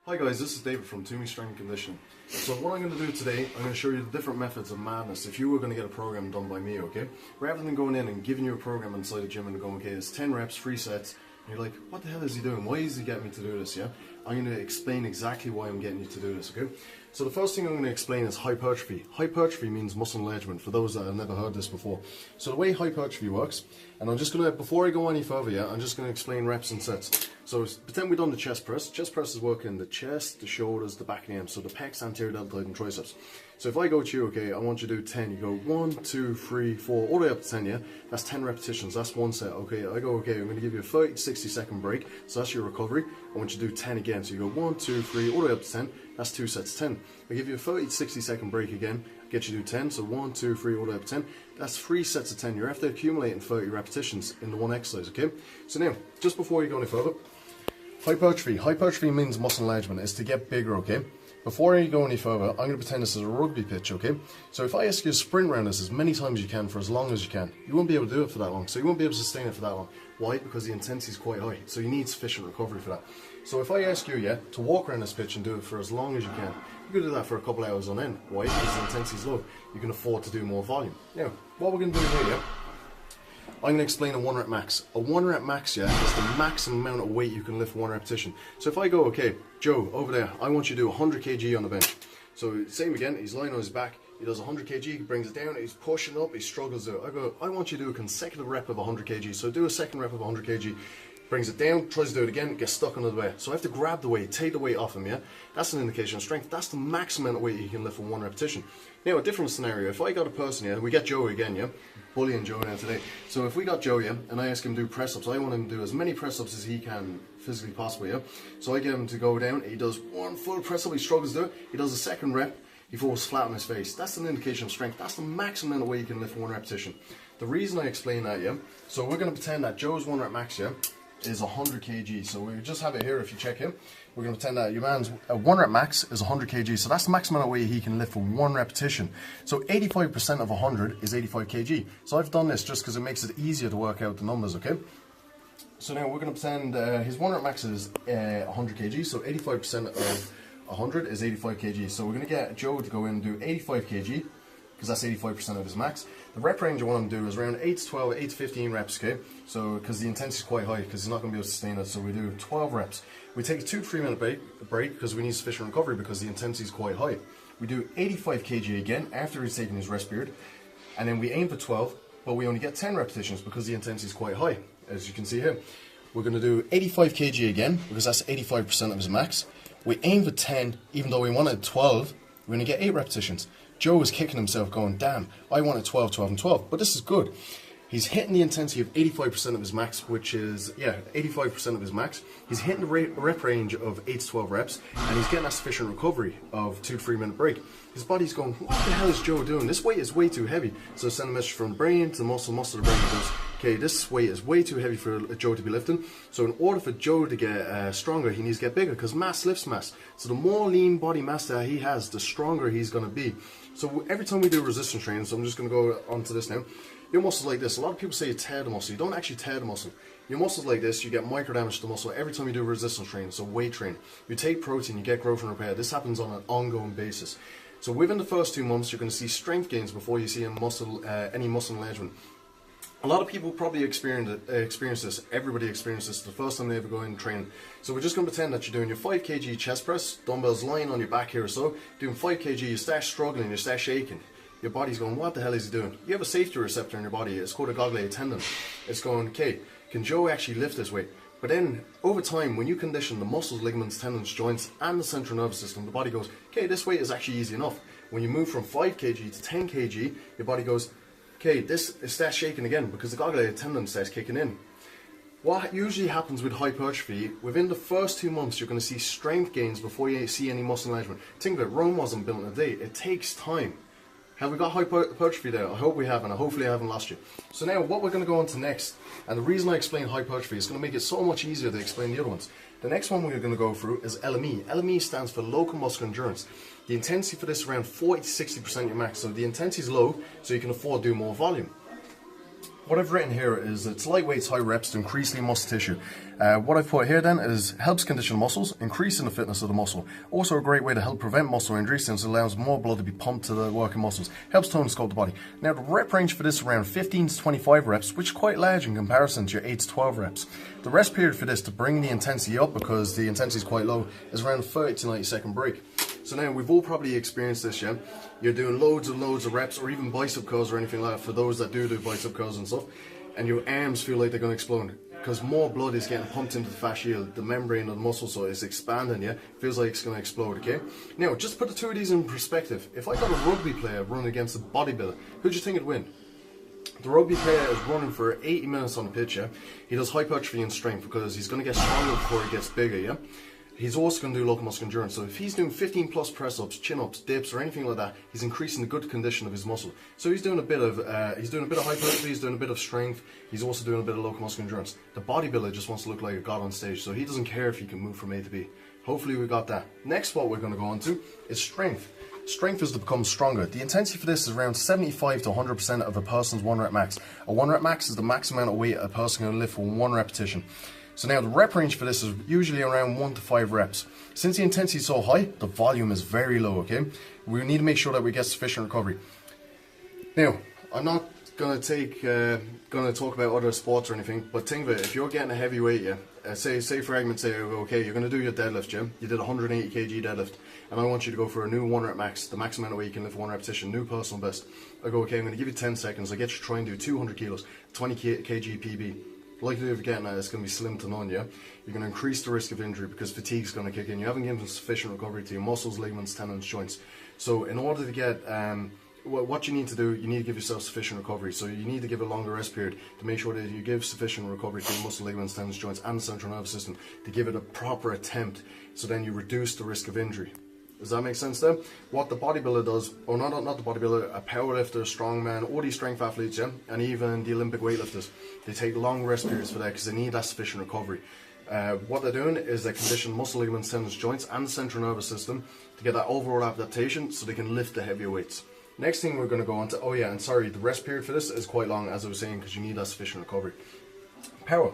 Hi guys, this is David from Twomey Strength and Conditioning. So what I'm going to do today, I'm going to show you the different methods of madness if you were going to get a program done by me, okay? Rather than going in and giving you a program inside the gym and going, okay, it's 10 reps, 3 sets, and you're like, what the hell is he doing? Why is he getting me to do this, yeah? I'm going to explain exactly why I'm getting you to do this, okay? So the first thing I'm going to explain is hypertrophy. Hypertrophy means muscle enlargement, for those that have never heard this before. So the way hypertrophy works, and I'm just going to, before I go any further, yeah, I'm just going to explain reps and sets. So pretend we've done the chest press. Chest press is working the chest, the shoulders, the back of the arms, so the pecs, anterior deltoid and triceps. So if I go to you, okay, I want you to do 10, you go 1, 2, 3, 4, all the way up to 10, yeah? That's 10 repetitions, that's one set, okay? I go, okay, I'm going to give you a 30 to 60 second break, so that's your recovery. I want you to do 10 again, so you go 1, 2, 3, all the way up to 10, that's 2 sets, 10. I give you a 30 to 60 second break again, get you to do 10, so 1, 2, 3, all the way up to 10. That's 3 sets of 10, you're after accumulating 30 repetitions in the one exercise, okay? So now, just before you go any further, hypertrophy. Hypertrophy means muscle enlargement. It's to get bigger, okay? Before you go any further, I'm going to pretend this is a rugby pitch, okay? So if I ask you to sprint around this as many times as you can for as long as you can, you won't be able to do it for that long. So you won't be able to sustain it for that long. Why? Because the intensity is quite high. So you need sufficient recovery for that. So if I ask you, yeah, to walk around this pitch and do it for as long as you can, you can do that for a couple hours on end. Why? Because the intensity is low. You can afford to do more volume. Now, what we're going to do here, yeah? I'm going to explain a 1 rep max. A 1 rep max, yeah, is the maximum amount of weight you can lift for one repetition. So if I go, okay, Joe, over there, I want you to do 100 kg on the bench. So same again, he's lying on his back, he does 100 kg, he brings it down, he's pushing up, he struggles to it. I go, I want you to do a consecutive rep of 100 kg. So do a second rep of 100 kg. Brings it down, tries to do it again, gets stuck under the weight. So I have to grab the weight, take the weight off him, yeah? That's an indication of strength. That's the maximum amount of weight you can lift for one repetition. Now, a different scenario, if I got a person, yeah, we get Joey again, yeah? Bullying Joey now today. So if we got Joey, yeah, and I ask him to do press-ups, I want him to do as many press-ups as he can physically possible, yeah? So I get him to go down, he does 1 full press-up, he struggles to do it, he does a second rep, he falls flat on his face. That's an indication of strength. That's the maximum amount of weight you can lift for one repetition. The reason I explain that, yeah, so we're going to pretend that Joe's 1 rep max, yeah, is 100 kg. So we just have it here if you check him. We're going to pretend that your man's 1 rep max is 100 kg. So that's the maximum amount of weight he can lift for one repetition. So 85% of 100 is 85 kg. So I've done this just because it makes it easier to work out the numbers, okay? So now we're going to pretend his 1 rep max is 100 kg. So 85% of 100 is 85 kg. So we're going to get Joe to go in and do 85 kg. Because that's 85% of his max. The rep range I want him to do is around 8 to 12, 8 to 15 reps, okay? So, because the intensity is quite high, because he's not going to be able to sustain it, so we do 12 reps. We take a 2 to 3 minute break because we need sufficient recovery because the intensity is quite high. We do 85 kg again after he's taken his rest period, and then we aim for 12, but we only get 10 repetitions because the intensity is quite high, as you can see here. We're going to do 85 kg again, because that's 85% of his max. We aim for 10, even though we wanted 12, we're going to get 8 repetitions. Joe was kicking himself going, damn, I wanted 12, 12 and 12, but this is good. He's hitting the intensity of 85% of his max, which is, yeah, 85% of his max. He's hitting the rep range of 8 to 12 reps, and he's getting a sufficient recovery of 2 to 3 minute break. His body's going, what the hell is Joe doing? This weight is way too heavy. So send a message from the brain to the muscle to the brain goes, okay, this weight is way too heavy for Joe to be lifting. So in order for Joe to get stronger, he needs to get bigger, because mass lifts mass. So the more lean body mass that he has, the stronger he's going to be. So every time we do resistance training, so I'm just going to go on to this now. Your muscles like this. A lot of people say you tear the muscle. You don't actually tear the muscle. Your muscles like this, you get micro damage to the muscle every time you do resistance training, so weight training. You take protein, you get growth and repair. This happens on an ongoing basis. So within the first 2 months, you're going to see strength gains before you see any muscle enlargement. A lot of people probably experience this. Everybody experiences this the first time they ever go in training. So we're just going to pretend that you're doing your 5 kg chest press, dumbbells lying on your back here or so, doing 5 kg, you start struggling, you start shaking. Your body's going, what the hell is he doing? You have a safety receptor in your body, it's called a goglet tendon. It's going, okay, can Joe actually lift this weight? But then, over time, when you condition the muscles, ligaments, tendons, joints, and the central nervous system, the body goes, okay, this weight is actually easy enough. When you move from 5 kg to 10 kg, your body goes, okay, this starts shaking again because the goglet tendon starts kicking in. What usually happens with hypertrophy, within the first 2 months, you're going to see strength gains before you see any muscle enlargement. Think of it, Rome wasn't built in a day. It takes time. Have we got hypertrophy there? I hope we have, and hopefully I haven't lost you. So now what we're going to go on to next, and the reason I explain hypertrophy is going to make it so much easier to explain the other ones. The next one we're going to go through is LME. LME stands for local muscular endurance. The intensity for this is around 40 to 60% of your max, so the intensity is low, so you can afford to do more volume. What I've written here is it's lightweights, high reps to increase the muscle tissue. What I've put here then is helps condition muscles, increasing the fitness of the muscle. Also a great way to help prevent muscle injury since it allows more blood to be pumped to the working muscles. Helps tone and sculpt the body. Now the rep range for this is around 15 to 25 reps, which is quite large in comparison to your 8 to 12 reps. The rest period for this to bring the intensity up, because the intensity is quite low, is around a 30 to 90 second break. So now we've all probably experienced this, yeah? You're doing loads of reps, or even bicep curls or anything like that, for those that do bicep curls and stuff, and your arms feel like they're going to explode because more blood is getting pumped into the fasciole, the membrane of the muscle, so it's expanding, yeah? Feels like it's going to explode, okay? Now, just put the two of these in perspective. If I got a rugby player running against a bodybuilder, who do you think would win? The rugby player is running for 80 minutes on the pitch, yeah? He does hypertrophy and strength because he's going to get stronger before he gets bigger, yeah? He's also going to do local muscular endurance. So if he's doing 15 plus press-ups, chin-ups, dips, or anything like that, he's increasing the good condition of his muscle. So he's doing a bit of hypertrophy, he's doing a bit of strength, he's also doing a bit of local muscular endurance. The bodybuilder just wants to look like a god on stage, so he doesn't care if he can move from A to B. Hopefully we got that. Next, what we're going to go on to is strength. Strength is to become stronger. The intensity for this is around 75 to 100% of a person's 1 rep max. A 1 rep max is the max amount of weight a person can lift for 1 repetition. So now the rep range for this is usually around 1 to 5 reps. Since the intensity is so high, the volume is very low, okay? We need to make sure that we get sufficient recovery. Now, I'm not going to talk about other sports or anything, but think of it, if you're getting a heavy weight, yeah, say for argument's sake, okay, you're going to do your deadlift, Jim. You did 180 kg deadlift, and I want you to go for a new 1 rep max, the max amount of weight you can lift for 1 repetition, new personal best. I go, okay, I'm going to give you 10 seconds, I get you to try and do 200 kilos, 20 kg PB. Likelihood of getting that is going to be slim to none, yeah? You're going to increase the risk of injury because fatigue's going to kick in. You haven't given sufficient recovery to your muscles, ligaments, tendons, joints. So in order to get, what you need to do, you need to give yourself sufficient recovery. So you need to give a longer rest period to make sure that you give sufficient recovery to your muscle, ligaments, tendons, joints, and the central nervous system to give it a proper attempt, so then you reduce the risk of injury. Does that make sense then? What the bodybuilder does, or not the bodybuilder, a powerlifter, strongman, all these strength athletes, yeah, and even the Olympic weightlifters, they take long rest periods for that because they need that sufficient recovery. What they're doing is they condition muscle, ligaments, tendons, joints, and the central nervous system to get that overall adaptation so they can lift the heavier weights. Next thing we're going to go on to, oh yeah, and sorry, the rest period for this is quite long, as I was saying, because you need that sufficient recovery. Power.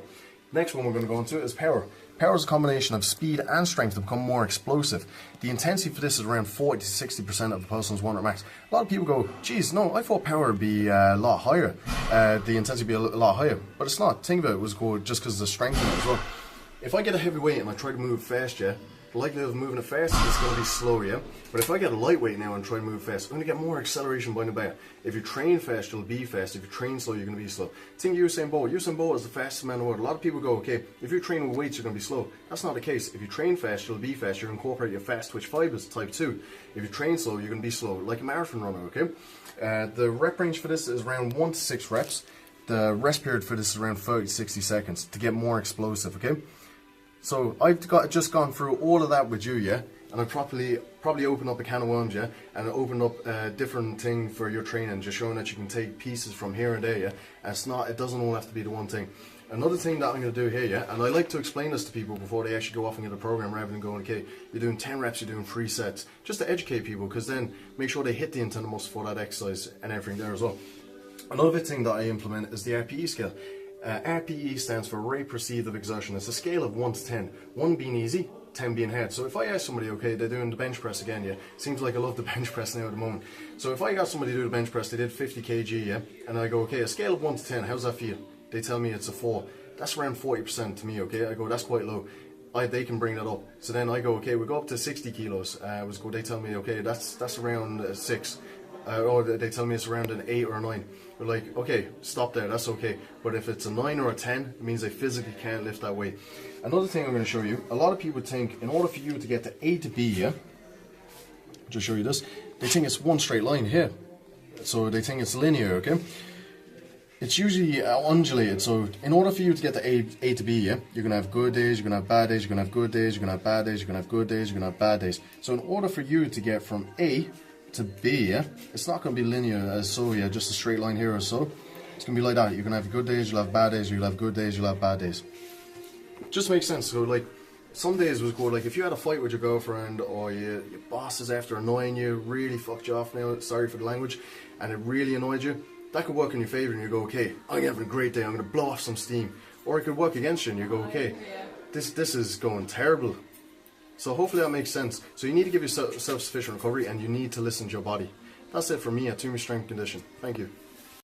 Next one we're going to go on to is power. Power is a combination of speed and strength to become more explosive. The intensity for this is around 40 to 60% of a person's 1 rep max. A lot of people go, geez, no, I thought power would be a lot higher. The intensity would be a lot higher. But it's not. Think of it, was good just because of the strength in it as well. If I get a heavy weight and I try to move fast, yeah, the likelihood of moving it fast is going to be slow, yeah? But if I get a lightweight now and try to move fast, I'm going to get more acceleration by the back. If you train fast, you'll be fast. If you train slow, you're going to be slow. Think Usain Bolt. Usain Bolt is the fastest man in the world. A lot of people go, okay, if you're training with weights, you're going to be slow. That's not the case. If you train fast, you'll be fast. You'll incorporate your fast twitch fibers, type 2. If you train slow, you're going to be slow, like a marathon runner, okay? The rep range for this is around 1 to 6 reps. The rest period for this is around 30 to 60 seconds to get more explosive, okay? So I've just gone through all of that with you, yeah, and I probably opened up a can of worms, yeah, and opened up a different thing for your training, just showing that you can take pieces from here and there, yeah, and it doesn't all have to be the one thing. Another thing that I'm going to do here, yeah, and I like to explain this to people before they actually go off and get a program, rather than going, okay, you're doing 10 reps, you're doing 3 sets, just to educate people, because then make sure they hit the intent muscle for that exercise and everything there as well. Another thing that I implement is the RPE scale. RPE stands for Rate Perceived Exertion. It's a scale of 1 to 10, 1 being easy, 10 being hard. So if I ask somebody, okay, they're doing the bench press again, yeah, seems like I love the bench press now at the moment. So if I got somebody to do the bench press, they did 50 kg, yeah, and I go, okay, a scale of 1 to 10, how's that feel? They tell me it's a 4. That's around 40% to me, okay? I go, that's quite low. They can bring that up. So then I go, okay, we go up to 60 kilos. They tell me, okay, that's around 6. Or they tell me it's around an 8 or a 9. We're like, okay, stop there, that's okay. But if it's a 9 or a 10, it means they physically can't lift that weight. Another thing I'm going to show you, a lot of people think in order for you to get to A to B, yeah, just show you this, they think it's one straight line here. So they think it's linear, okay? It's usually undulated, so in order for you to get to A to B, yeah, you're going to have good days, you're going to have bad days, you're going to have good days, you're going to have bad days, you're going to have good days, you're going to have bad days. So in order for you to get from A to B, yeah, it's not going to be linear as so, yeah, just a straight line here or so. It's going to be like that. You're going to have good days, you'll have bad days, you'll have good days, you'll have bad days. Just makes sense. So like, some days was good, like if you had a fight with your girlfriend, or your boss is after annoying you, really fucked you off now, sorry for the language, and it really annoyed you, that could work in your favor and you go, okay, I'm having a great day, I'm going to blow off some steam. Or it could work against you and you go, okay, this is going terrible. So hopefully that makes sense. So you need to give yourself self-sufficient recovery and you need to listen to your body. That's it for me at Twomey Strength and Conditioning. Thank you.